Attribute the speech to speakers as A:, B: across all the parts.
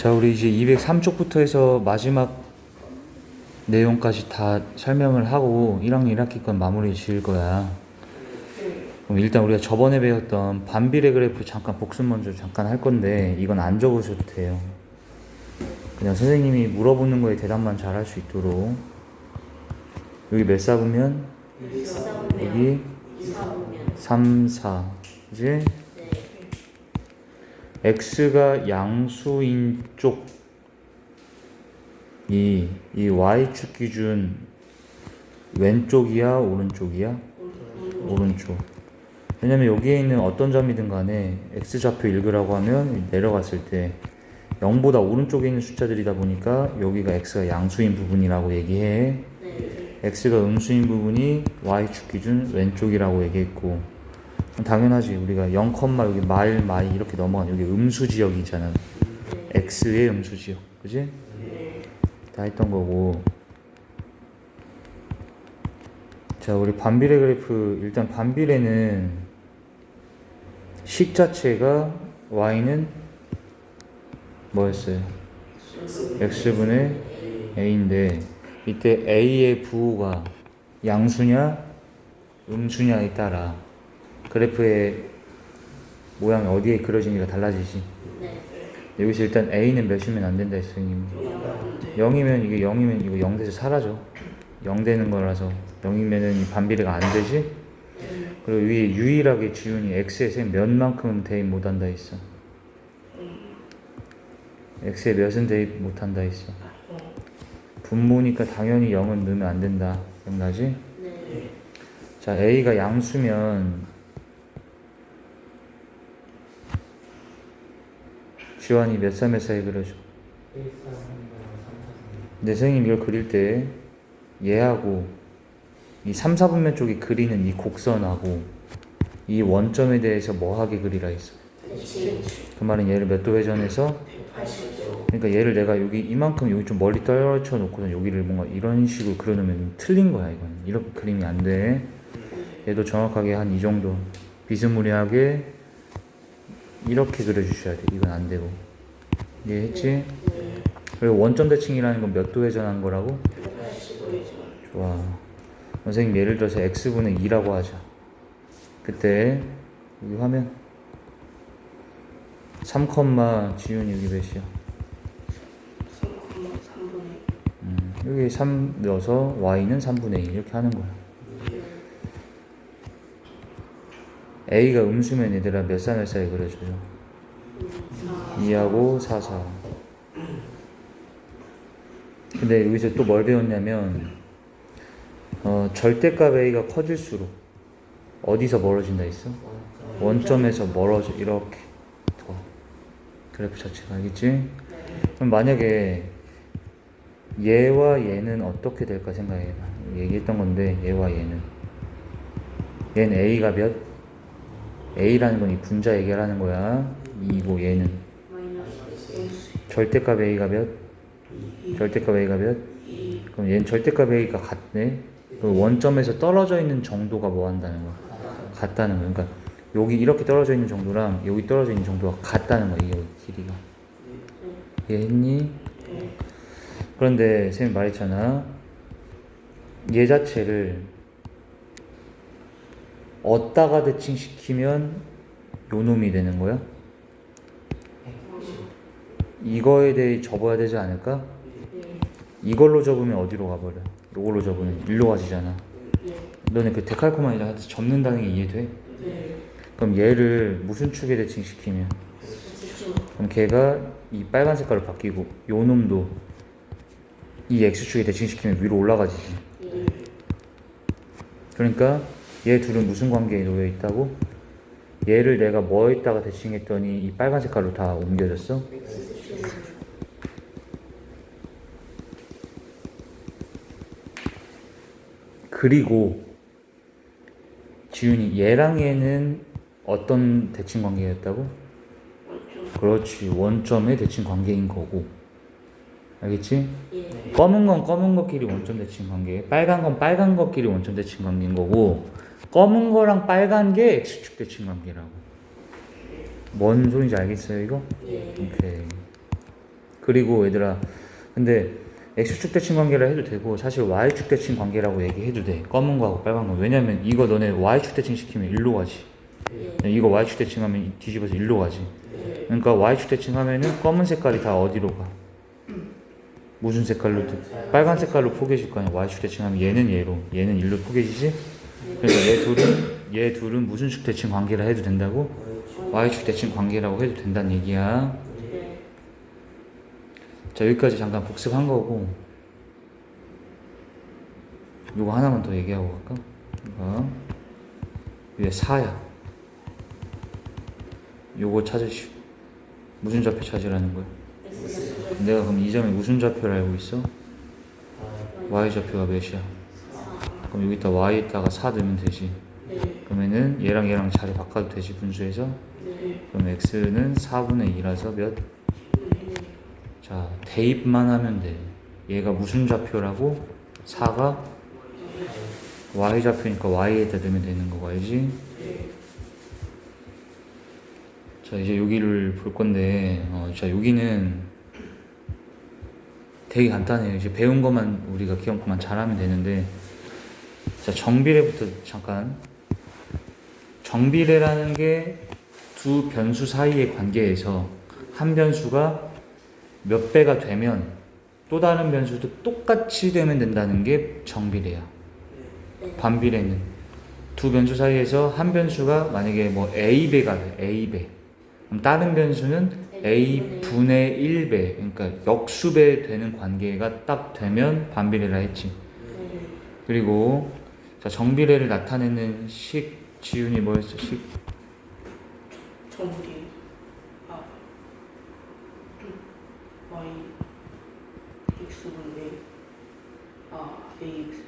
A: 자, 우리 이제 203쪽부터 해서 마지막 내용까지 다 설명을 하고 1학년 1학기 건 마무리 지을 거야. 그럼 일단 우리가 저번에 배웠던 반비례 그래프 잠깐 복습 먼저 잠깐 할 건데 이건 안 적으셔도 돼요. 그냥 선생님이 물어보는 거에 대답만 잘 할 수 있도록. 여기 몇 사분면? 여기 3, 4. 이제 x가 양수인 쪽 이 y축 기준 왼쪽이야 오른쪽이야? 오른쪽. 왜냐면 여기에 있는 어떤 점이든 간에 x좌표 읽으라고 하면 내려갔을 때 0보다 오른쪽에 있는 숫자들이다 보니까 여기가 x가 양수인 부분이라고 얘기해. x가 음수인 부분이 y축 기준 왼쪽이라고 얘기했고, 당연하지. 우리가 0, 여기 마이 이렇게 넘어가는 여기 음수 지역이잖아. x의 음수 지역, 그지? 다 했던 거고. 자, 우리 반비례 그래프. 일단 반비례는 식 자체가 y는 뭐였어요? x분의 a인데 이때 a의 부호가 양수냐 음수냐에 따라 그래프의 모양이 어디에 그려지니까 달라지지. 여기서 일단 a는 몇이면 안 된다 했어요, 선생님. 0이면 이게 0이면 이거 0 돼서 사라져. 0 되는 거라서 0이면은 이 반비례가 안 되지. 그리고 위에 유일하게 지훈이 x의 몇 만큼은 대입 못 한다 했어. x의 몇은 대입 못 한다 했어. 분모니까 당연히 0은 넣으면 안 된다. 기억나지? 자, a가 양수면 지환이 몇 살 몇 사이 그려줘. 근데 선생님 이걸 그릴 때 얘하고 이 3, 4분면 쪽이 그리는 이 곡선하고 이 원점에 대해서 뭐하게 그리라 했어? 그 말은 얘를 몇 도 회전해서, 그러니까 얘를 내가 여기 이만큼 여기 좀 멀리 떨어져 놓고서 여기를 뭔가 이런 식으로 그려놓으면 틀린 거야. 이건 이렇게 그림이 안 돼. 얘도 정확하게 한 이 정도 비스무리하게 이렇게 그려주셔야 돼. 이건 안 되고. 이해했지? 그리고 원점 대칭이라는 건 몇 도 회전한 거라고? 좋아. 선생님 예를 들어서 x분의 2라고 하자. 그때 여기 화면 3, 지훈이 여기 몇이야? 여기 3 넣어서 y는 3분의 2 이렇게 하는 거야. a가 음수면 얘들아 몇 살 몇 사이 그려줘요? 2하고 4, 4. 근데 여기서 또 뭘 배웠냐면 절대값 a가 커질수록 어디서 멀어진다 했어? 원점에서 멀어져. 이렇게 더 그래프 자체가. 알겠지? 그럼 만약에 얘와 얘는 어떻게 될까 생각해봐. 얘기했던 건데 얘와 얘는 a가 몇? a라는 건 이 분자 얘기하는 거야. 2고 얘는 절대값 a가 몇? 절대값 a가 몇? 그럼 얘는 절대값 a가 같네. 그럼 원점에서 떨어져 있는 정도가 뭐 한다는 거야? 같다는 거야. 그러니까 여기 이렇게 떨어져 있는 정도랑 여기 떨어져 있는 정도가 같다는 거야. 이게 길이가. 이해했니? 그런데 선생님이 말했잖아. 얘 자체를 어디다가 대칭시키면 요 놈이 되는 거야? 이거에 대해 접어야 되지 않을까? 이걸로 접으면 어디로 가버려? 이걸로 접으면 일로 가지잖아. 너네 그 데칼코마니를 접는다는 게 이해돼? 그럼 얘를 무슨 축에 대칭시키면? 그럼 걔가 이 빨간 색깔로 바뀌고 요 놈도 이 x축에 대칭시키면 위로 올라가지. 그러니까 얘 둘은 무슨 관계에 놓여 있다고? 얘를 내가 뭐에다가 대칭했더니 이 빨간 색깔로 다 옮겨졌어? 그리고 지훈이 얘랑 얘는 어떤 대칭 관계였다고? 그렇지. 원점의 대칭 관계인 거고. 알겠지? 검은 건 검은 것끼리 원점 대칭 관계, 빨간 건 빨간 것끼리 원점 대칭 관계인 거고, 검은 거랑 빨간 게 x축 대칭 관계라고. 뭔 소리인지 알겠어요, 이거? 오케이. 그리고 얘들아, 근데 X축 대칭 관계라 해도 되고 사실 Y축 대칭 관계라고 얘기해도 돼. 검은 거하고 빨간 거. 왜냐면 이거 너네 Y축 대칭 시키면 일로 가지. 이거 Y축 대칭하면 뒤집어서 일로 가지. 그러니까 Y축 대칭하면은 검은 색깔이 다 어디로 가? 무슨 색깔로? 빨간 색깔로 포개질 거 아니야. Y축 대칭하면 얘는 얘로, 얘는 일로 포개지지? 그래서 얘 둘은 무슨 축 대칭 관계라 해도 된다고? Y축 대칭 관계라고 해도 된다는 얘기야. 자, 여기까지 잠깐 복습한 거고, 요거 하나만 더 얘기하고 갈까? 이거 위에 4야. 요거 찾으시오. 무슨 좌표 찾으라는 거야? 내가 그럼 이 점이 무슨 좌표를 알고 있어? Y 좌표가 몇이야? 그럼 여기다 Y에다가 4 넣으면 되지. 그러면은 얘랑 자리 바꿔도 되지, 분수에서. 그럼 X는 4분의 2라서 몇? 자, 대입만 하면 돼. 얘가 무슨 좌표라고? 4가 Y 좌표니까 Y에다 넣으면 되는 거 알지? 자, 이제 여기를 볼 건데, 자, 여기는 되게 간단해요. 이제 배운 것만 우리가 기억만 잘하면 되는데, 자, 정비례부터 잠깐. 정비례라는 게 두 변수 사이의 관계에서 한 변수가 몇 배가 되면 또 다른 변수도 똑같이 되면 된다는 게 정비례야. 반비례는 두 변수 사이에서 한 변수가 만약에 뭐 A배가 돼. A배. 그럼 다른 변수는 A분의 1배, 그러니까 역수배 되는 관계가 딱 되면 반비례라 했지. 그리고 자, 정비례를 나타내는 식, 지훈이 뭐였어? 식?
B: 정비. Y X분의 AX.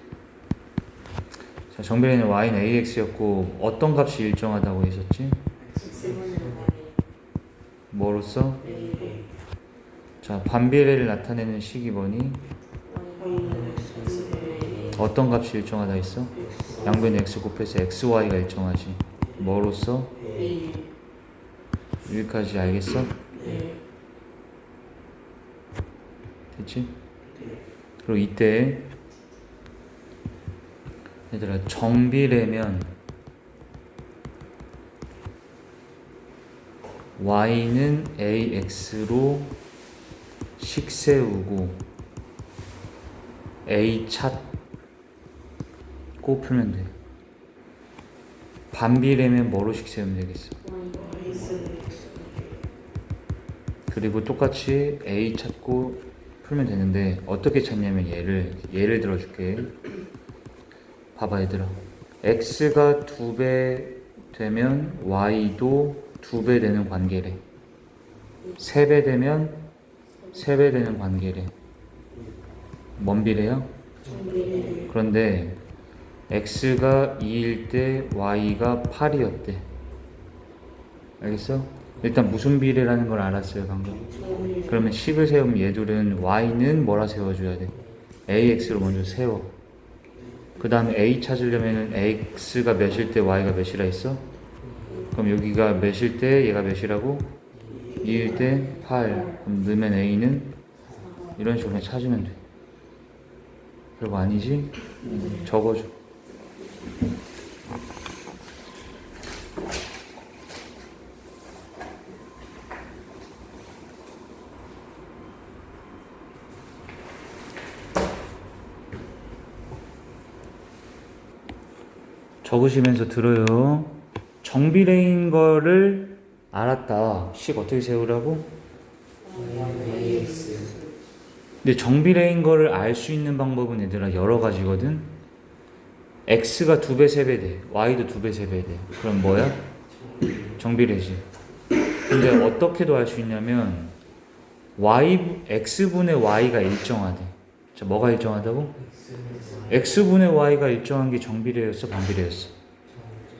A: 자, 정비례는 Y는 AX였고 어떤 값이 일정하다고 했었지? 뭐로써? 자, 반비례를 나타내는 식이 뭐니? 어떤 값이 일정하다 했어? 양변 x 곱해서 xy가 일정하지. 뭐로써? 여기까지 알겠어? 됐지? 그리고 이때 얘들아, 정비례면 y는 ax로 식 세우고 a 찾고 풀면 돼. 반비례면 뭐로 식 세우면 되겠어? 그리고 똑같이 a 찾고 풀면 되는데 어떻게 찾냐면 예를 들어줄게. 봐봐 얘들아, x가 2배 되면 y도 2배 되는 관계래. 3배 되면 3배 되는 관계래. 뭔 비례야? 그런데 x가 2일 때 y가 8이었대. 알겠어? 일단 무슨 비례라는 걸 알았어요 방금. 그러면 식을 세우면 얘들은 y는 뭐라 세워줘야 돼? ax로 먼저 세워. 그 다음에 a 찾으려면 x가 몇일 때 y가 몇이라 했어? 그럼 여기가 몇일 때 얘가 몇이라고? 2일 때 8. 그럼 넣으면 a는 이런 식으로 찾으면 돼. 별거 아니지? 적어줘. 적으시면서 들어요. 정비례인 거를 알았다. 식 어떻게 세우라고? 근데 정비례인 거를 알 수 있는 방법은 얘들아 여러 가지거든. x가 2배, 3배 돼. y도 2배, 3배 돼. 그럼 뭐야? 정비례지. 근데 어떻게도 알 수 있냐면 x분의 y가 일정하대. 자, 뭐가 일정하다고? x분의 y가 일정한 게 정비례였어, 반비례였어?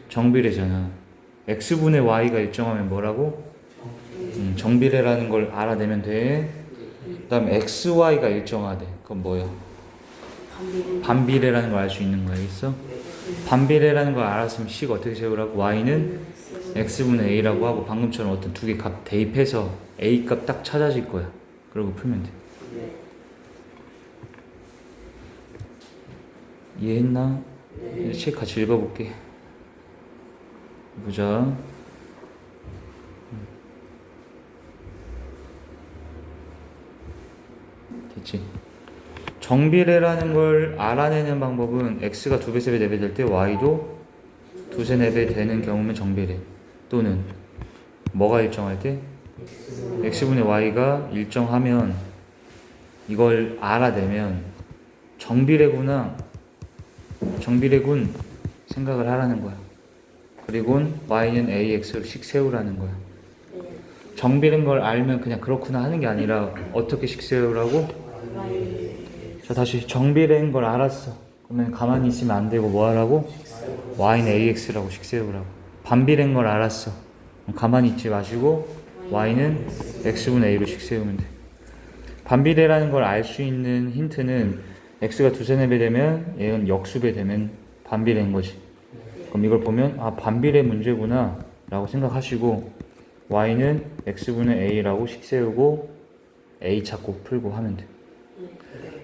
A: 정비례잖아. x분의 y가 일정하면 뭐라고? 정비례라는 걸 알아내면 돼. 그 다음에 xy가 일정하대. 그건 뭐야? 반비례라는 걸 알 수 있는 거야. 알겠어? 반비례라는 걸 알았으면 식 어떻게 세우라고? y는 x분의 a라고 하고 방금처럼 어떤 두 개 값 대입해서 a 값 딱 찾아질 거야. 그러고 풀면 돼. 이해했나? 책 같이 읽어볼게. 보자. 됐지? 정비례라는 걸 알아내는 방법은 x가 2배, 3배, 4배 될 때 y도 2, 3, 4배 되는 경우면 정비례. 또는 뭐가 일정할 때? x분의 y가 일정하면 이걸 알아내면 정비례구나, 정비례군 생각을 하라는 거야. 그리고 y는 ax로 식 세우라는 거야. 정비례인 걸 알면 그냥 그렇구나 하는 게 아니라 어떻게 식 세우라고? 자, 다시 정비례인 걸 알았어. 그러면 가만히 있으면 안 되고 뭐 하라고? y는 ax라고 식 세우라고. 반비례인 걸 알았어. 그럼 가만히 있지 마시고 y는 x분의 a로 식 세우면 돼. 반비례라는 걸 알 수 있는 힌트는 x가 2, 3, 4배 되면 얘는 역수배 되면 반비례인 거지. 그럼 이걸 보면 아, 반비례 문제구나 라고 생각하시고 y는 x분의 a라고 식 세우고 a 찾고 풀고 하면 돼.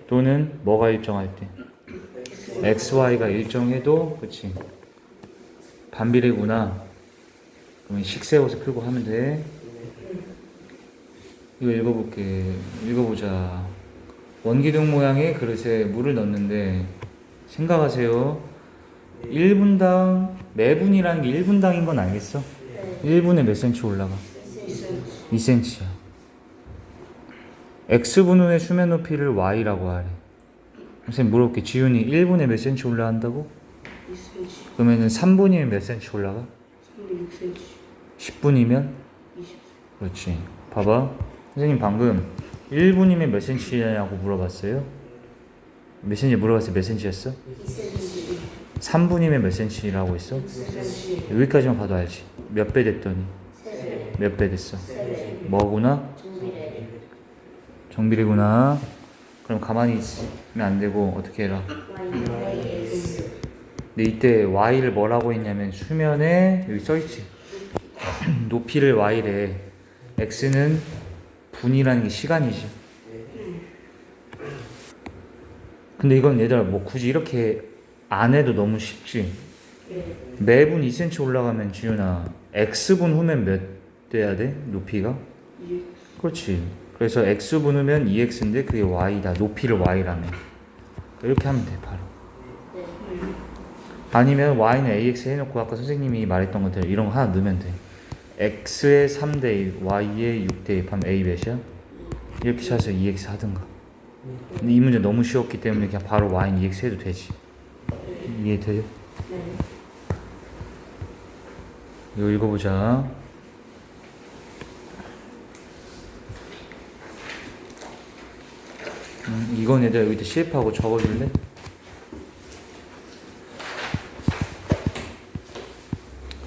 A: 또는 뭐가 일정할 때? xy가 일정해도 그치, 반비례구나. 그러면 식 세워서 풀고 하면 돼. 이거 읽어볼게. 읽어보자. 원기둥 모양의 그릇에 물을 넣는데 생각하세요. 1분당, 매분이라는 게 1분당인 건 알겠어? 1분에 몇 cm 올라가? 2cm야. x분의 수면 높이를 y라고 하래. 선생님 물어볼게. 지훈이 1분에 몇 cm 올라간다고?
B: 2cm.
A: 그러면은 3분이면 몇 cm 올라가?
B: 306cm.
A: 10분이면?
B: 20.
A: 그렇지. 봐봐. 선생님 방금 1분이면 몇 cm냐고 물어봤어요? 몇 cm 물어봤어요? 몇 cm였어?
B: 2cm.
A: 3분이면 몇 cm라고 했어?
B: 6cm.
A: 여기까지만 봐도 알지. 몇 배 됐더니?
B: 3배.
A: 몇 배 됐어?
B: 3배.
A: 뭐구나?
B: 정비례.
A: 정비례구나. 그럼 가만히 있으면 안 되고 어떻게 해라?
B: yx.
A: 근데 이때 y를 뭐라고 했냐면 수면에 여기 써있지. 높이를 y래. x는 분이라는 게 시간이지. 근데 이건 얘들아 뭐 굳이 이렇게 안 해도 너무 쉽지. 매분 2cm 올라가면 지윤아 x분 후면 몇 돼야 돼? 높이가?
B: 2x.
A: 그렇지. 그래서 x분 후면 2x인데 그게 y다. 높이를 y라며. 이렇게 하면 돼 바로. 아니면 y는 ax 해놓고 아까 선생님이 말했던 것들 이런 거 하나 넣으면 돼. x의 3대 1, y의 6대 1 하면 a 몇이야? 이렇게 찾아서 2x 하든가. 근데 이 문제 너무 쉬웠기 때문에 그냥 바로 y는 2x 해도 되지. 이해돼요? 이거 읽어보자. 이건 얘들아 여기다 실입하고 적어줄래?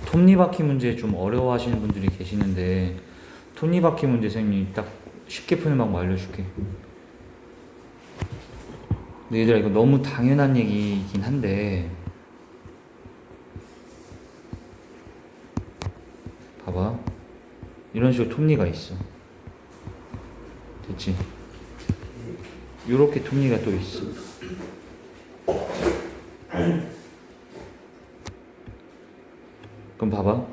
A: 톱니바퀴 문제 좀 어려워하시는 분들이 계시는데 톱니바퀴 문제 선생님이 딱 쉽게 푸는 방법 알려줄게. 근데 얘들아 이거 너무 당연한 얘기이긴 한데 봐봐. 이런 식으로 톱니가 있어. 됐지? 요렇게 톱니가 또 있어. 그럼 봐봐.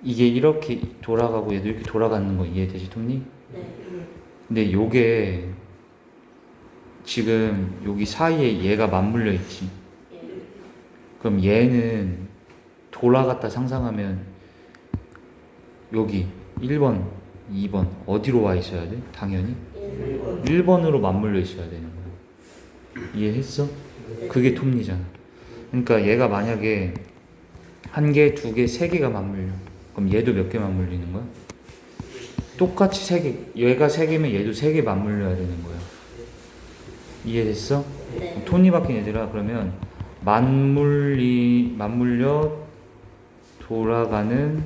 A: 이게 이렇게 돌아가고 얘도 이렇게 돌아가는 거 이해되지, 톱니? 근데 요게 지금 여기 사이에 얘가 맞물려 있지. 그럼 얘는 돌아갔다 상상하면 여기 1번, 2번 어디로 와 있어야 돼? 당연히 1번으로 맞물려 있어야 되는 거야. 이해했어? 그게 톱니잖아. 그러니까 얘가 만약에 한 개, 두 개, 세 개가 맞물려. 그럼 얘도 몇 개 맞물리는 거야? 똑같이 세 개. 얘가 세 개면 얘도 세 개 맞물려야 되는 거야. 이해됐어?
B: 네.
A: 톱니바퀴 얘들아 그러면 맞물려 돌아가는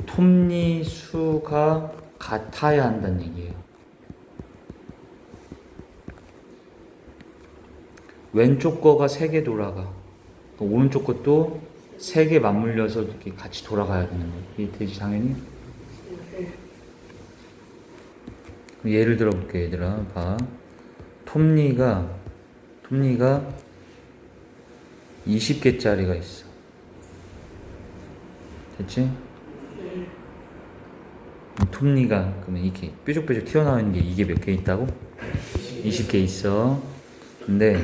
A: 톱니 수가 같아야 한다는 얘기예요. 왼쪽 거가 3개 돌아가. 오른쪽 것도 3개 맞물려서 이렇게 같이 돌아가야 되는 거예요. 이게 되지 당연히? 예를 들어볼게 얘들아. 봐. 톱니가 20개짜리가 있어. 됐지? 톱니가 그러면 이렇게 뾰족뾰족 튀어나오는 게 이게 몇 개 있다고? 20개 있어. 근데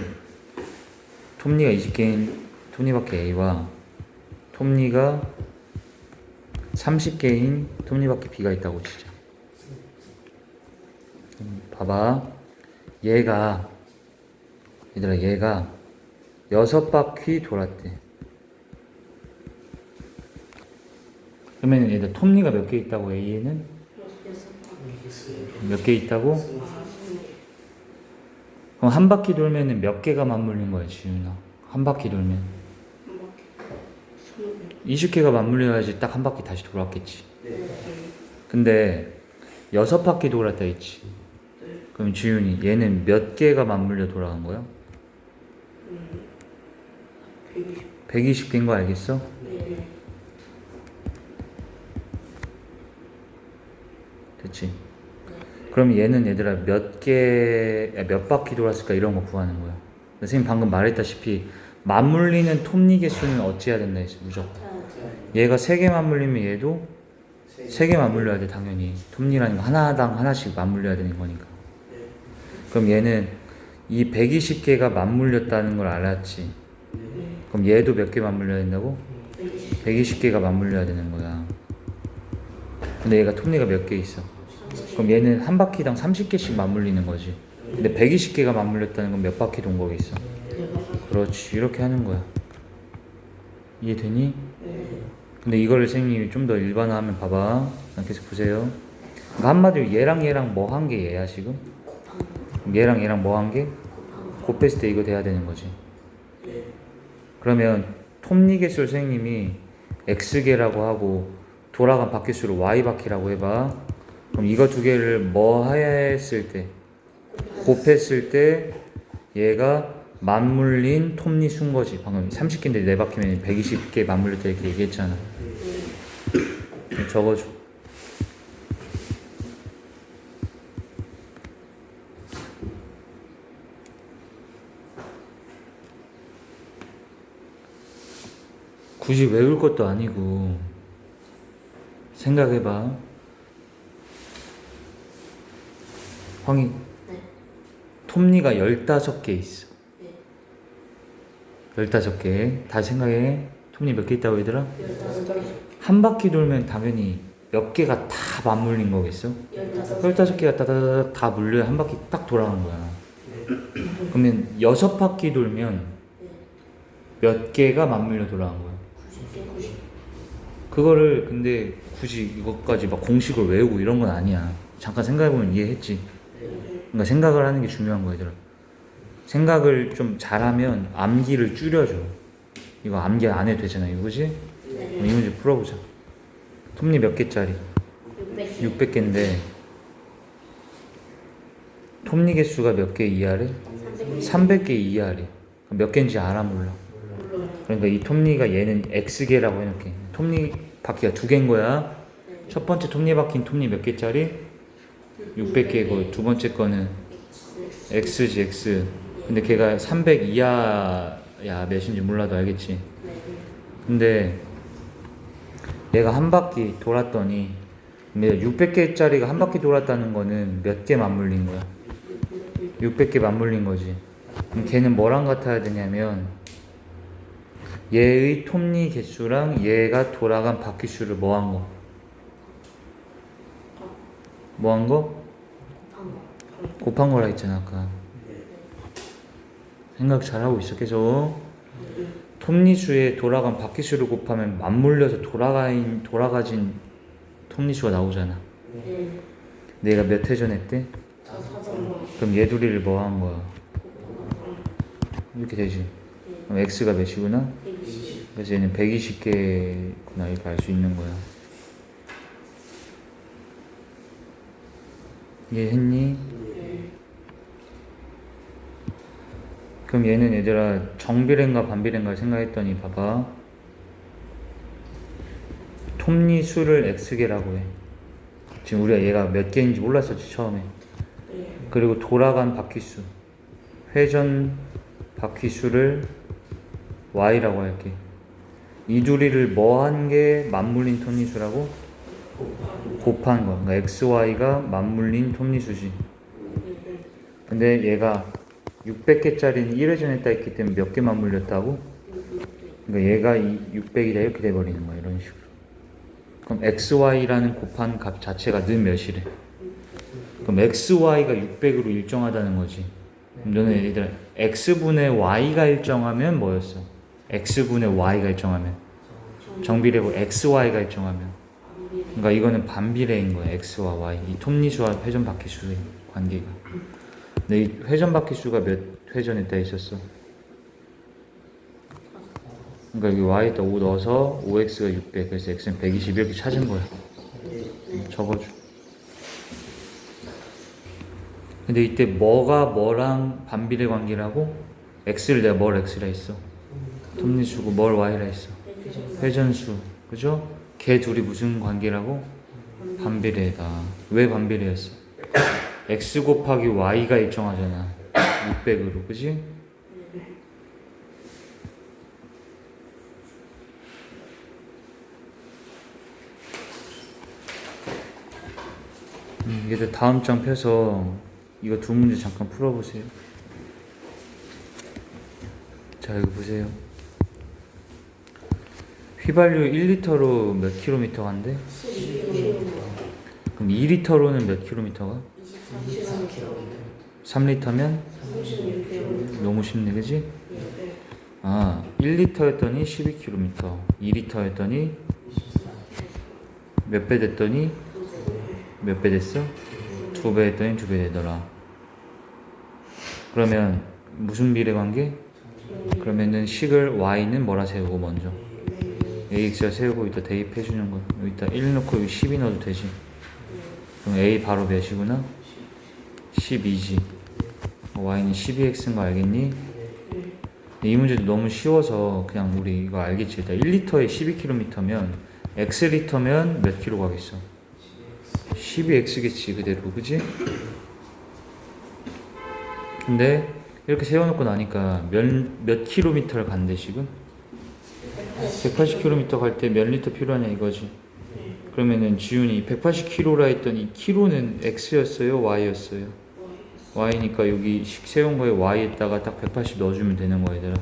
A: 톱니가 20개인 톱니바퀴 A와 톱니가 30개인 톱니바퀴 B가 있다고 치자. 봐봐. 얘가 6바퀴 돌았대. 그러면 얘들 톱니가 몇 개 있다고? A에는 몇 개 있다고? 그럼 한 바퀴 돌면은 몇 개가 맞물린 거야, 지윤아? 한 바퀴 돌면 20개가 맞물려야지 딱 한 바퀴 다시 돌았겠지. 근데 6바퀴 돌았다 했지. 그럼 지윤이 얘는 몇 개가 맞물려 돌아간 거야? 120개인 거 알겠어? 됐지? 그럼 얘는 얘들아 몇 바퀴 돌았을까 이런 거 구하는 거야. 선생님 방금 말했다시피 맞물리는 톱니 개수는 어찌해야 된다 했어. 무조건 얘가 3개 맞물리면 얘도 3개 맞물려야 돼. 당연히 톱니라는 거 하나당 하나씩 맞물려야 되는 거니까. 그럼 얘는 이 120개가 맞물렸다는 걸 알았지. 그럼 얘도 몇 개 맞물려야 된다고? 120개가 맞물려야 되는 거야. 근데 얘가 톱니가 몇 개 있어? 그럼 얘는 한 바퀴당 30개씩 맞물리는 거지. 근데 120개가 맞물렸다는 건 몇 바퀴 돈 거겠어? 그렇지. 이렇게 하는 거야. 이해되니? 근데 이거를 선생님이 좀 더 일반화하면 봐봐. 계속 보세요. 그러니까 한마디로 얘랑 뭐 한 게 얘야 지금? 그럼 얘랑 뭐 한 게? 곱했을 때 이거 돼야 되는 거지. 그러면 톱니 개수를 선생님이 X개라고 하고 돌아간 바퀴수를 Y바퀴라고 해봐. 그럼 이거 두 개를 뭐 했을 때? 곱했을 때 얘가 맞물린 톱니 수인 거지. 방금 30개인데 4바퀴면 120개 맞물릴 때 이렇게 얘기했잖아. 적어줘. 굳이 외울 것도 아니고 생각해봐. 황희 톱니가 15개 있어. 15개. 다시 생각해. 톱니 몇 개 있다고 얘들아? 한 바퀴 돌면 당연히 몇 개가 다 맞물린 거겠어? 15개가 다 물려야 한 바퀴 딱 돌아가는 거야. 그러면 6바퀴 돌면 몇 개가 맞물려 돌아간 거야? 그거를 근데 굳이 이것까지 막 공식을 외우고 이런 건 아니야. 잠깐 생각해보면 이해했지? 그러니까 생각을 하는 게 중요한 거야, 얘들아. 생각을 좀 잘하면 암기를 줄여줘. 이거 암기 안 해도 되잖아, 이거 그지? 이 문제 풀어보자. 톱니 몇 개짜리? 600개인데 톱니 개수가 몇 개 이하래? 300개 이하래. 몇 개인지 알아 몰라? 그러니까 이 톱니가 얘는 X개라고 해놓게. 톱니 바퀴가 2개인 거야. 첫 번째 톱니 바퀴는 톱니 몇 개짜리? 600개고 두 번째 거는 X지 X. 근데 걔가 300 이하야 몇인지 몰라도 알겠지. 근데 얘가 한 바퀴 돌았더니 600개짜리가 한 바퀴 돌았다는 거는 몇 개 맞물린 거야? 600개 맞물린 거지. 그럼 걔는 뭐랑 같아야 되냐면 얘의 톱니 개수랑 얘가 돌아간 바퀴 수를 뭐 한 거? 뭐 한 거? 곱한 거라 했잖아 아까. 생각 잘하고 있어 계속. 톱니 수에 돌아간 바퀴 수를 곱하면 맞물려서 돌아가진 톱니 수가 나오잖아. 내가 몇 회전 했대? 그럼 얘 둘이를 뭐 한 거야? 이렇게 되지. 그럼 X가 몇이구나? 그래서 얘는 120개구나 이렇게 알 수 있는 거야. 이해했니? 그럼 얘는 얘들아 정비례인가 반비례인가 생각했더니 봐봐. 톱니 수를 X개라고 해. 지금 우리가 얘가 몇 개인지 몰랐었지 처음에. 그리고 돌아간 바퀴수, 회전 바퀴수를 y라고 할게. 이 둘이를 뭐 한 게 맞물린 톱니수라고? 곱한 거. 그러니까 xy가 맞물린 톱니수지. 근데 얘가 600개짜리는 1회전했다 했기 때문에 몇 개 맞물렸다고? 그러니까 얘가 600이다 이렇게 돼버리는 거야. 이런 식으로. 그럼 xy라는 곱한 값 자체가 는 몇이래? 그럼 xy가 600으로 일정하다는 거지. 그럼 너는 얘들아 x분의 y가 일정하면 뭐였어? x분의 y가 일정하면 정비례고 xy가 일정하면, 그러니까 이거는 반비례인 거야. x와 y, 이 톱니수와 회전 바퀴수의 관계가. 근데 이 회전 바퀴수가 몇 회전했다 했었어? 그러니까 여기 y에다 5 넣어서 5x가 600, 그래서 x는 120 이렇게 찾은 거야. 적어줘. 근데 이때 뭐가 뭐랑 반비례 관계라고? x를 내가 뭘 x라 했어? 톱니수고 뭘 y라 했어? 회전수. 그죠? 걔 둘이 무슨 관계라고? 반비례다. 왜 반비례였어? x 곱하기 y가 일정하잖아. 600으로. 그지? 얘들 다음 장 펴서 이거 두 문제 잠깐 풀어보세요. 자, 여기 보세요. 휘발유 1리터로 몇 킬로미터 간대? 그럼 2리터로는 몇 킬로미터 가? 3리터면? 너무 쉽네, 그지? 아, 1리터였더니 12km, 2리터였더니 몇 배 됐더니 몇 배 됐어? 2배 했더니 2배 되더라. 그러면 무슨 비례 관계? 그러면은 식을 y는 뭐라 세우고 먼저? ax라 세우고 이따 대입해 주는 거. 여기다 1 넣고 여기 12 넣어도 되지. 그럼 a 바로 몇이구나? 12지. y는 12x인 거 알겠니? 이 문제도 너무 쉬워서 그냥 우리 이거 알겠지. 일단 1리터에 12km면 x리터면 몇 킬로 가겠어? 12x겠지 그대로. 그지? 근데 이렇게 세워놓고 나니까 몇 킬로미터를 간대 지금? 180km 갈 때 몇 리터 필요하냐 이거지. 그러면은 지훈이 180km라 했더니 키로는 x였어요? y였어요? y니까 여기 식 세운 거에 y에다가 딱 180 넣어주면 되는 거야 얘들아.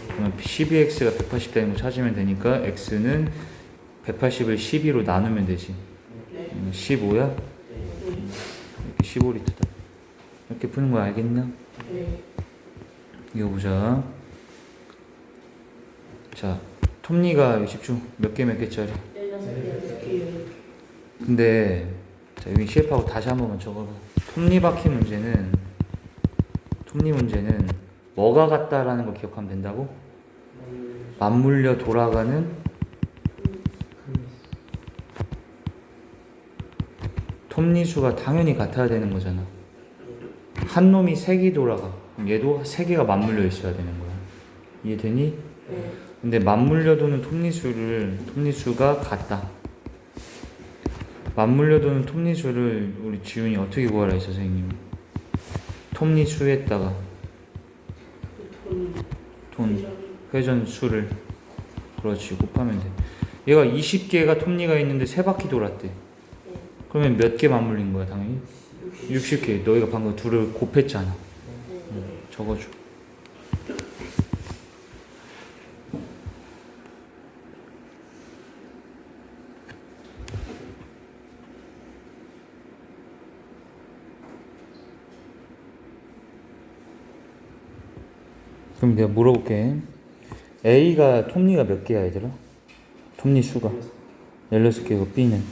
A: 그러면 12x가 180 되는 거 찾으면 되니까 x는 180을 12로 나누면 되지. 15야? 이렇게 15리터다. 이렇게 푸는 거 알겠나? 이거 보자. 자, 톱니가 집중. 몇 개짜리? 근데 자, 여기 CF하고 다시 한 번만 적어봐. 톱니 문제는 뭐가 같다라는 거 기억하면 된다고? 맞물려 돌아가는 톱니수가 당연히 같아야 되는 거잖아. 한 놈이 3개 돌아가. 그럼 얘도 3개가 맞물려 있어야 되는 거야. 이해되니? 근데 맞물려 도는 톱니수가 같다. 맞물려 도는 톱니수를 우리 지훈이 어떻게 구하라 했어, 선생님? 톱니수에다가 회전수를 그렇지 곱하면 돼. 얘가 20개가 톱니가 있는데 3바퀴 돌았대. 그러면 몇 개 맞물린 거야 당연히? 60개. 너희가 방금 둘을 곱했잖아. 적어줘. 그럼 내가 물어볼게. A가 톱니가 몇 개야 얘들아? 톱니 수가 16개고 B는?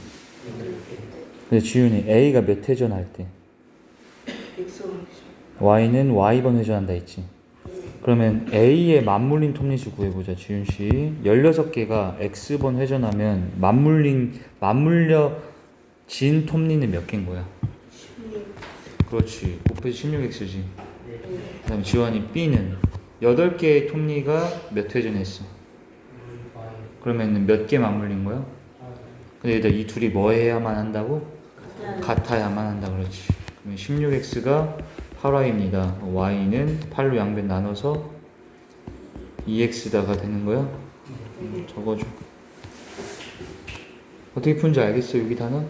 A: 근데 지훈이 A가 몇 회전 할 때? Y는 Y번 회전한다 했지. 그러면 A의 맞물린 톱니수 구해보자. 지훈씨 16개가 X번 회전하면 맞물려진 톱니는 몇 개인 거야? 그렇지. 곱해서 16X지. 그 다음에 지원이 B는 8개의 톱니가 몇 회전했어? 그러면 몇 개 맞물린 거야? 근데 얘들 이 둘이 뭐 해야만 한다고? 같아야만 한다. 그렇지. 16x가 8y입니다. y는 8로 양변 나눠서 2x다가 되는 거야? 적어줘. 어떻게 푸는지 알겠어? 여기 단어?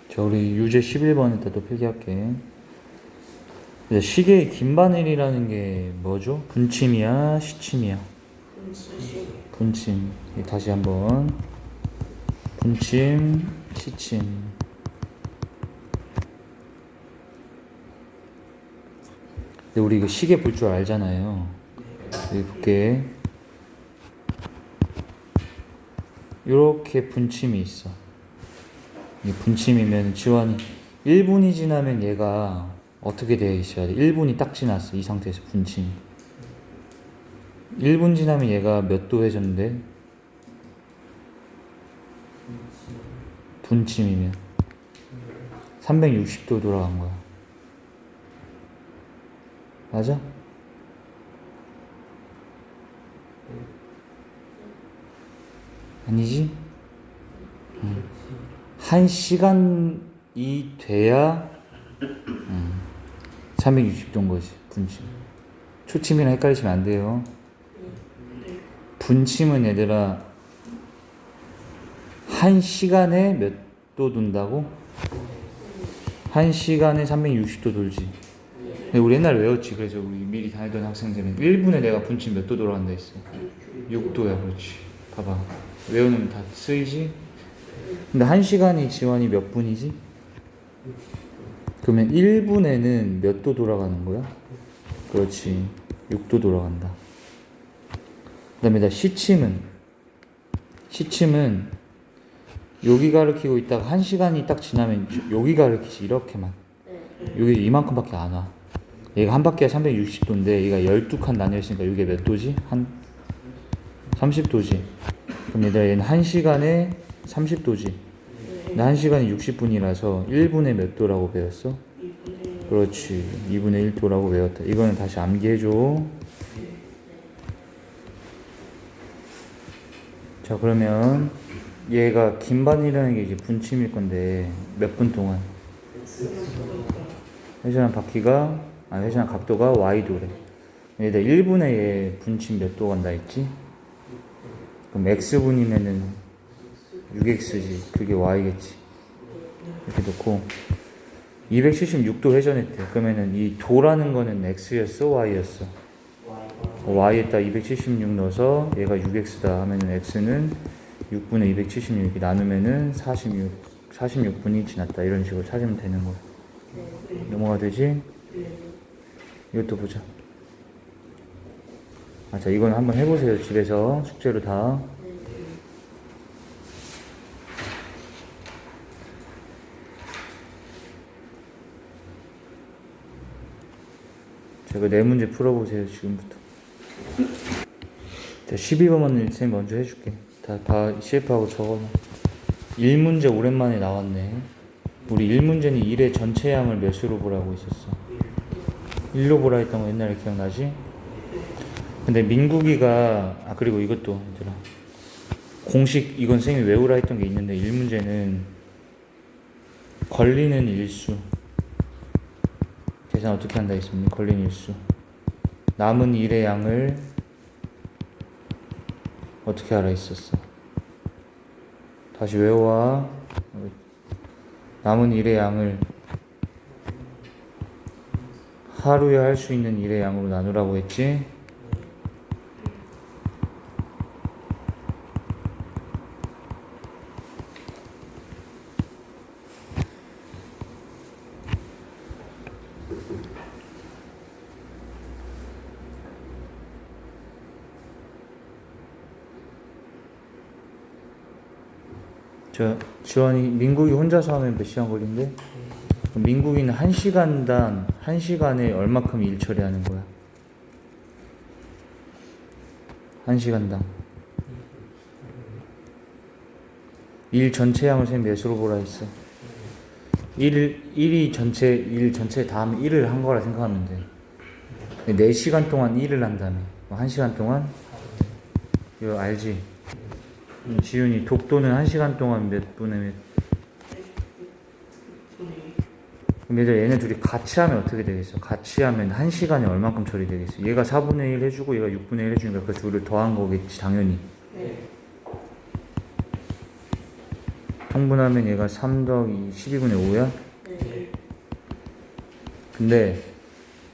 A: 자, 우리 유제 11번에다 또 필기할게. 시계의 긴바늘이라는 게 뭐죠? 분침이야? 시침이야? 분침. 다시 한번. 분침, 시침. 근데 우리 이거 시계 볼 줄 알잖아요. 여기 볼게. 요렇게 분침이 있어. 이 분침이면 지원이 1분이 지나면 얘가 어떻게 되어 있어야 돼? 1분이 딱 지났어. 이 상태에서 분침. 1분 지나면 얘가 몇 도 회전돼? 분침이면 360도 돌아간 거야. 맞아? 아니지? 1시간이 돼야 360도인 거지. 분침. 초침이랑 헷갈리시면 안 돼요. 분침은 얘들아 1시간에 몇 도 돈다고? 1시간에 360도 돌지. 근데 우리 옛날에 외웠지. 그래서 우리 미리 다니던 학생들은 1분에 내가 분침 몇 도 돌아간다 했어. 6도야. 그렇지. 봐봐. 외우면 다 쓰이지? 근데 1시간이 지원이 몇 분이지? 그러면 1분에는 몇 도 돌아가는 거야? 그렇지. 6도 돌아간다. 그 다음에 시침은 여기 가르치고 있다가 1시간이 딱 지나면 여기 가르치지. 이렇게만. 여기 이만큼밖에 안 와. 얘가 한 바퀴가 360도인데 얘가 12칸 나뉘어있으니까 이게 몇 도지? 한 30도지. 그럼 얘는 1시간에 30도지. 근데 1시간이 60분이라서 1분에 몇 도라고 배웠어? 그렇지. 2분의 1도라고 배웠다. 이거는 다시 암기해줘. 자, 그러면 얘가 긴반이라는 게 이제 분침일 건데 몇 분 동안? 회전한 회전한 각도가 y도래. 얘다 1분에 얘 분침 몇 도 간다 했지? 그럼 x분이면은 6x지. 그게 y겠지. 이렇게 놓고 276도 회전했대. 그러면은 이 도라는 거는 x였어? y였어? y에다 276 넣어서 얘가 6x다 하면은 x는 6분의 276 이렇게 나누면은 46분이 지났다. 이런 식으로 찾으면 되는 거야. 넘어가 되지? 이것도 보자. 자, 이건 한번 해보세요. 집에서 숙제로 다. 제가 네 문제 풀어보세요. 지금부터. 자, 12번은 쌤 먼저 해줄게. 다 CF하고 적어놔. 1문제 오랜만에 나왔네. 우리 1문제는 1의 전체 양을 몇으로 보라고 있었어? 1로 보라 했던 거 옛날에 기억나지? 근데 민국이가 그리고 이것도 얘들아 공식 이건 쌤이 외우라 했던 게 있는데 1문제는 걸리는 일수 계산 어떻게 한다 했습니까? 걸리는 일수 남은 일의 양을 어떻게 알아 있었어? 다시 외워와. 남은 일의 양을 하루에 할 수 있는 일의 양으로 나누라고 했지? 지원이 민국이 혼자서 하면 몇 시간 걸린대? 민국이는 1시간당 1시간에 얼마큼 일 처리하는 거야? 1시간당 일 전체 양을 쌤 몇으로 보라 했어? 1이 전체, 1 전체 다 하면 1을 한 거라 생각하면 돼. 근데 4시간 동안 1을 한다며. 1시간 동안? 이거 알지? 지훈이 독도는 1시간 동안 몇 분에 몇. 그럼 얘네 둘이 같이 하면 어떻게 되겠어? 같이 하면 1시간에 얼만큼 처리되겠어? 얘가 4분의 1 해주고 얘가 6분의 1 해주니까 그 둘을 더한 거겠지, 당연히. 통분하면 얘가 3 더하기 12분의 5야? 근데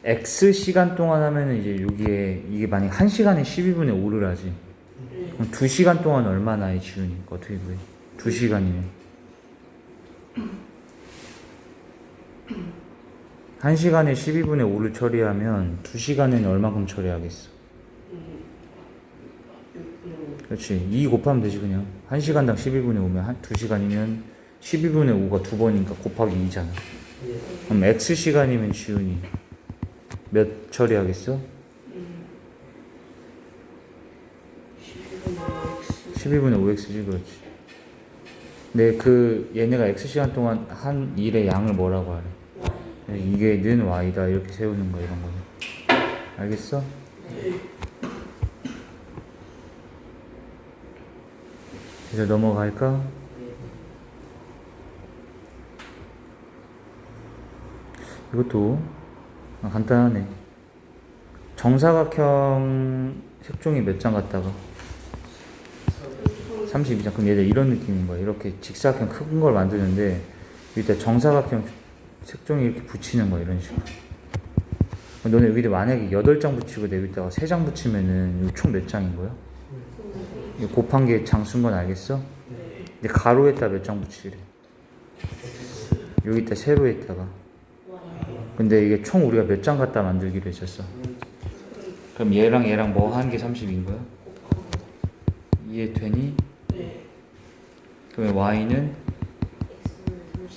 A: X 시간 동안 하면은 이제 여기에 이게 만약 1시간에 12분의 5를 하지. 그럼 2시간 동안 얼마나 해, 지훈이? 어떻게 구해? 2시간이면. 1시간에 12분의 5를 처리하면 2시간에는 얼마큼 처리하겠어? 그렇지. 2 곱하면 되지 그냥. 1시간당 12분의 5면 2시간이면 12분의 5가 2번이니까 곱하기 2잖아. 그럼 X시간이면 지훈이 몇 처리하겠어? 12분의 5X지, 그렇지. 근데 그 얘네가 X시간 동안 한 일의 양을 뭐라고 하래? 이게 는 Y다 이렇게 세우는 거야, 이런 거는. 알겠어? 이제 넘어갈까? 이것도 간단하네. 정사각형 색종이 몇 장 갖다가 32장. 그럼 얘들 이런 느낌인 거야. 이렇게 직사각형 큰 걸 만드는데 여기다 정사각형 색종이 이렇게 붙이는 거야, 이런 식으로. 너네 여기다 만약에 8장 붙이고 여기다가 3장 붙이면은 총 몇 장인 거야? 곱한 게 장수인 건 알겠어? 근데 가로에다 몇 장 붙이래? 여기다 세로에다가. 근데 이게 총 우리가 몇 장 갖다 만들기로 했었어. 그럼 얘랑 얘랑 뭐 한 게 30인 거야? 이해되니? 그러면 y는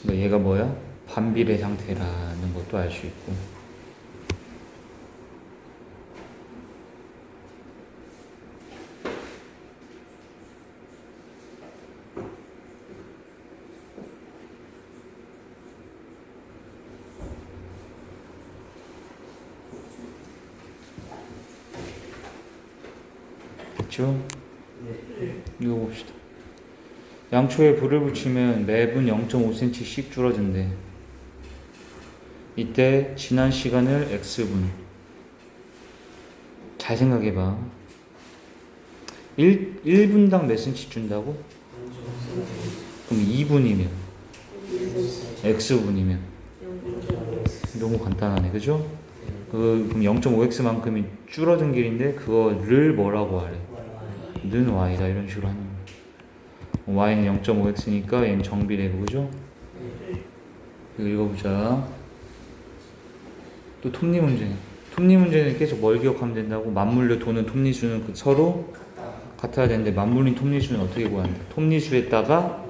A: 그러니까 얘가 뭐야? 반비례 상태라는 것도 알 수 있고. 됐죠? 이거 봅시다. 양초에 불을 붙이면 매분 0.5cm씩 줄어든대. 이때 지난 시간을 x분. 잘 생각해봐. 1분당 몇 cm 준다고? 그럼 2분이면 x분이면 너무 간단하네, 그죠? 그럼 0.5x만큼이 줄어든 길인데 그거를 뭐라고 하래? 는 y다, 이런 식으로 하는 거야. y는 0.5x니까 얘는 정비례고, 그죠? 이거 읽어보자. 또 톱니 문제네. 톱니 문제는 계속 뭘 기억하면 된다고? 맞물려 도는 톱니수는 서로 같아야 되는데 맞물린 톱니수는 어떻게 구한다? 톱니수에다가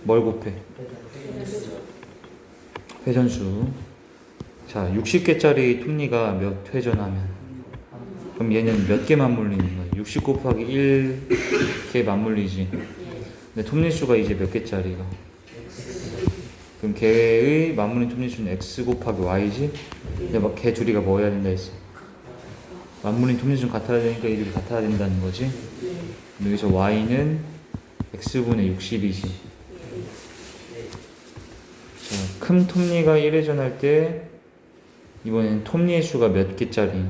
A: 뭘 곱해? 회전수. 자, 60개짜리 톱니가 몇 회전하면? 그럼 얘는 몇 개 맞물리는 거야? 60 곱하기 1개 맞물리지. 근데 톱니수가 이제 몇 개짜리가? 그럼 걔의 맞물린 톱니수는 x 곱하기 y지? 근데 막 걔 둘이가 뭐 해야 된다 했어? 맞물린 톱니수는 같아야 되니까 이들이 같아야 된다는 거지? 여기서 y는 x분의 60이지. 자, 큰 톱니가 1회전할 때 이번엔 톱니의 수가 몇 개짜리?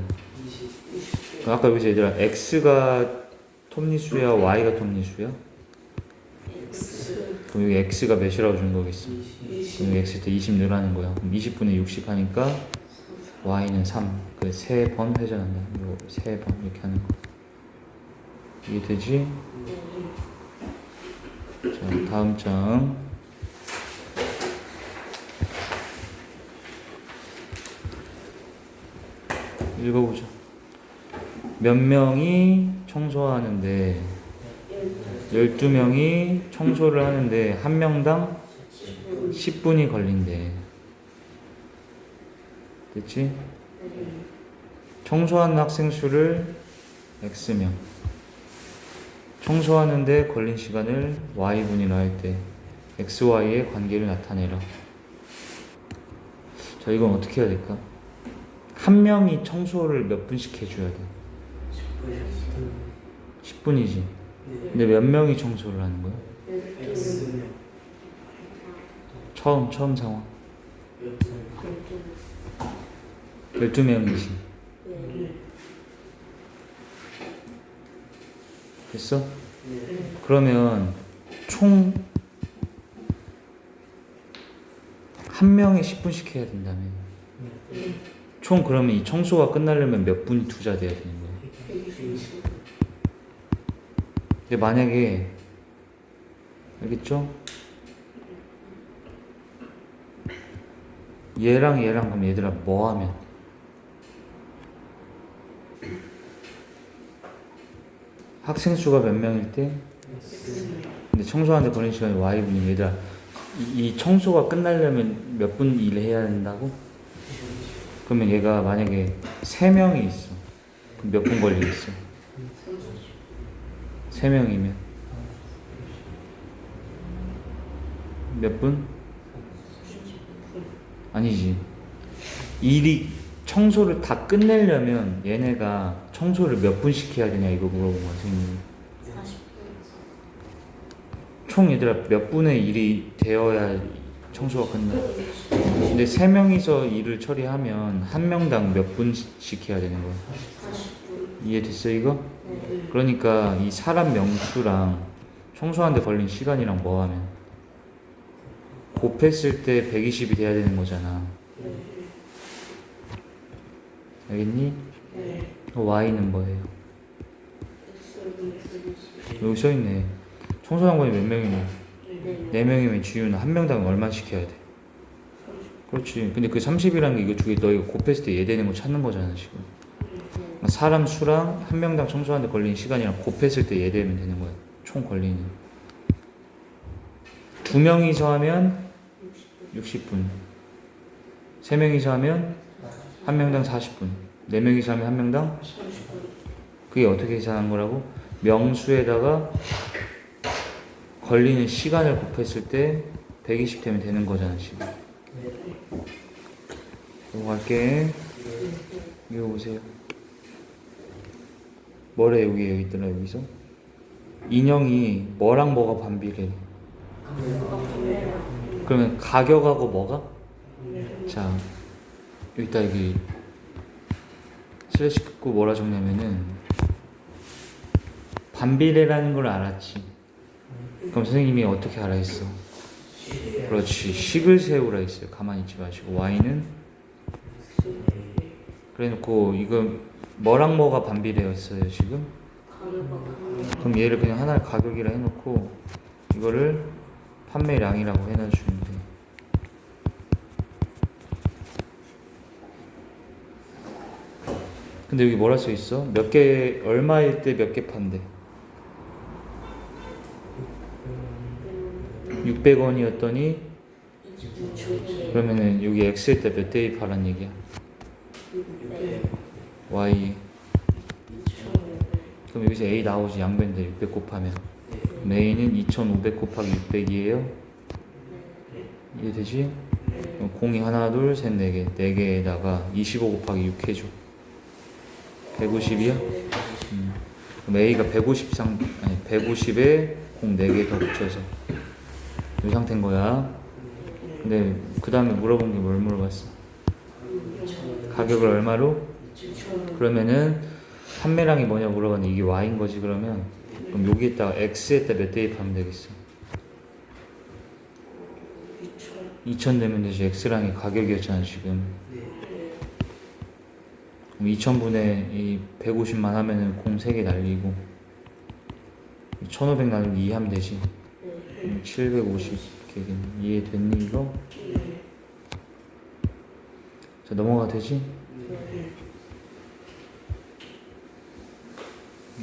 A: 아까 여기서 얘들아 x가 톱니수야 y가 톱니수야? 그럼 여기 x가 몇이라고 준 거겠어? 그럼 여기 x 때 20 넣으라는 거야. 그럼 20분의 60 하니까 y는 3. 그 3번 회전한다. 이거 3번 이렇게 하는 거. 이게 되지? 자, 다음 장. 읽어보자. 몇 명이 청소하는데 12명이 청소를 하는데 한 명당 10분이 걸린대. 됐지? 청소하는 학생 수를 x명, 청소하는데 걸린 시간을 y분이라 할 때 xy의 관계를 나타내라. 자, 이건 어떻게 해야 될까? 한 명이 청소를 몇 분씩 해줘야 돼? 10분이지. 근데 몇 명이 청소를 하는 거야? 처음 상황. 12명이지. 됐어? 그러면 총 한 명에 10분씩 해야 된다며. 총 그러면 이 청소가 끝나려면 몇 분이 투자돼야 되는 거야? 근데 만약에 알겠죠? 얘랑 그럼 얘들아 뭐 하면? 학생 수가 몇 명일 때? 근데 청소하는데 걸리는 시간이 y분이면 얘들아 이 청소가 끝나려면 몇 분 일해야 된다고? 그러면 얘가 만약에 3명이 있어. 그럼 몇 분 걸리겠어? 3명이면 몇 분? 아니지. 일이 청소를 다 끝내려면 얘네가 청소를 몇 분씩 해야 되냐 이거 물어본 거야 선생님이. 총 얘들아 몇 분의 일이 되어야 청소가 끝나? 근데 3명이서 일을 처리하면 한 명당 몇 분씩 해야 되는 거야? 이해됐어 이거? 그러니까 이 사람 명수랑 청소하는데 걸린 시간이랑 뭐하면 곱했을 때 120이 돼야 되는 거잖아. 알겠니? y는 뭐예요? 여기 써있네. 청소장관이 몇 명이면? 4명이면 지우는 한 명당 얼마씩 해야 돼? 그렇지. 근데 그 30이라는 게 이거 두 개 너희가 곱했을 때 얘 되는 거 찾는 거잖아 지금. 사람 수랑 한 명당 청소하는데 걸리는 시간이랑 곱했을 때 얘 되면 되는 거야. 총 걸리는. 2명이서 하면 60분. 3명이서 하면 한 명당 40분. 4명이서 하면 한 명당? 그게 어떻게 계산한 거라고? 명수에다가 걸리는 시간을 곱했을 때 120 되면 되는 거잖아 지금. 넘어갈게. 이거 보세요. 뭐래 여기 있더라 여기서? 인형이 뭐랑 뭐가 반비례? 그러면 가격하고 뭐가? 자 여기다 여기 슬래시 긋고 뭐라 적냐면은 반비례라는 걸 알았지. 그럼 선생님이 어떻게 알아 했어? 그렇지. 식을 세우라 했어요. 가만히 있지 마시고. y는 그래 놓고 이거 뭐랑 뭐가 반비례였어요 지금? 그럼 얘를 그냥 하나를 가격이라 해놓고 이거를 판매량이라고 해놔주면 돼. 근데 여기 뭐라 써있어? 몇 개 얼마일 때 몇 개 판대? 600원이었더니 그러면은 여기 x일 때 몇 대입 하란 얘기야? y. 그럼 여기서 a 나오지. 양변인데 600 곱하면 그럼 a는 2500 곱하기 600이에요. 이해되지? 공이 하나 둘 셋 네 개. 4개에다가 25 곱하기 6 해줘. 150이야? 그럼 a가 150에 공 4개 더 붙여서 이 상태인 거야. 근데 그 다음에 물어본 게 뭘 물어봤어? 가격을 얼마로? 그러면은 판매량이 뭐냐 물어봤는데 이게 y인 거지. 그럼 여기에다가 x에다 몇 대입하면 되겠어? 2000 되면 되지. x랑이 가격이었잖아 지금. 그럼 2000분의 이 150만 하면은 공 3개 날리고 1500 나누기 2 하면 되지. 750 이해됐니 이거? 자 넘어가 되지?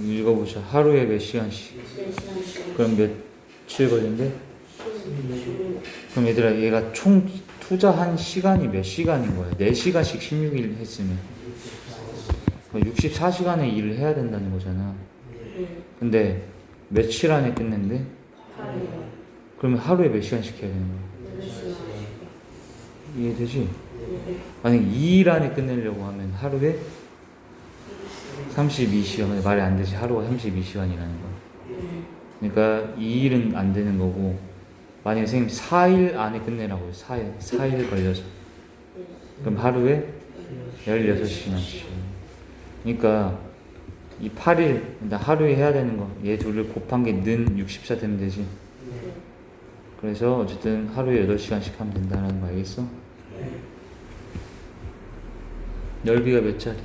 A: 읽어보자. 하루에 몇 시간씩? 그럼 며칠 걸린대? 그럼 얘들아 얘가 총 투자한 시간이 몇 시간인 거야? 4시간씩 16일 했으면 64시간의 일을 해야 된다는 거잖아. 근데 며칠 안에 끝낸대? 그러면 하루에 몇 시간씩 해야 되는 거야? 이해되지? 만약 2일 안에 끝내려고 하면 하루에 32시간, 말이 안 되지. 하루가 32시간이라는 거. 그러니까 2일은 안 되는 거고, 만약에 선생님 4일 안에 끝내라고요. 4일 걸려서. 그럼 하루에 16시간씩. 그러니까 이 8일, 하루에 해야 되는 거, 얘 둘을 곱한 게 는 64 되면 되지. 그래서 어쨌든 하루에 8시간씩 하면 된다는 거 알겠어? 넓이가 몇 짜리?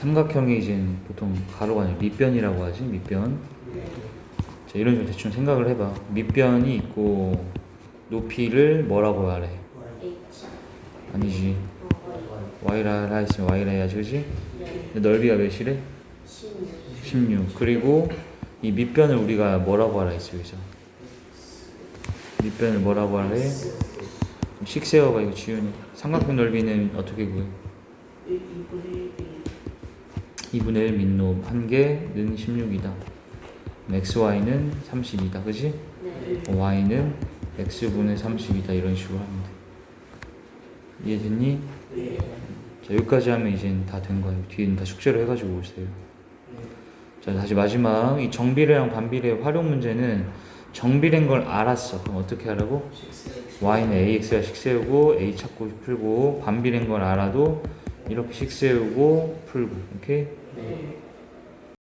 A: 삼각형이 이제 보통 가로가 아니라 밑변이라고 하지. 밑변. 자, 이런 식으로 대충 생각을 해봐. 밑변이 있고 높이를 뭐라고 말해? 아니지. y라 했으면 y라 해야지, 그지? 넓이가 몇이래? 16. 그리고 이 밑변을 우리가 뭐라고 하라 했어, 여기서? 밑변을 뭐라고 하래? 식세어가 이거 지훈이. 삼각형 넓이는 어떻게 구해? 2분의 1 민놈 한 개는 16이다. xy는 30이다, 그지? y는 x분의 30이다. 이런 식으로 하면 돼. 이해됐니? 자, 여기까지 하면 이제 다 된 거예요. 뒤에는 다 숙제로 해가지고 오세요. 자, 다시 마지막 이 정비례랑 반비례 활용 문제는 정비례인 걸 알았어. 그럼 어떻게 하라고? y는 ax가 식 세우고 a 찾고 풀고, 반비례인 걸 알아도 이렇게 식 세우고 풀고. 오케이?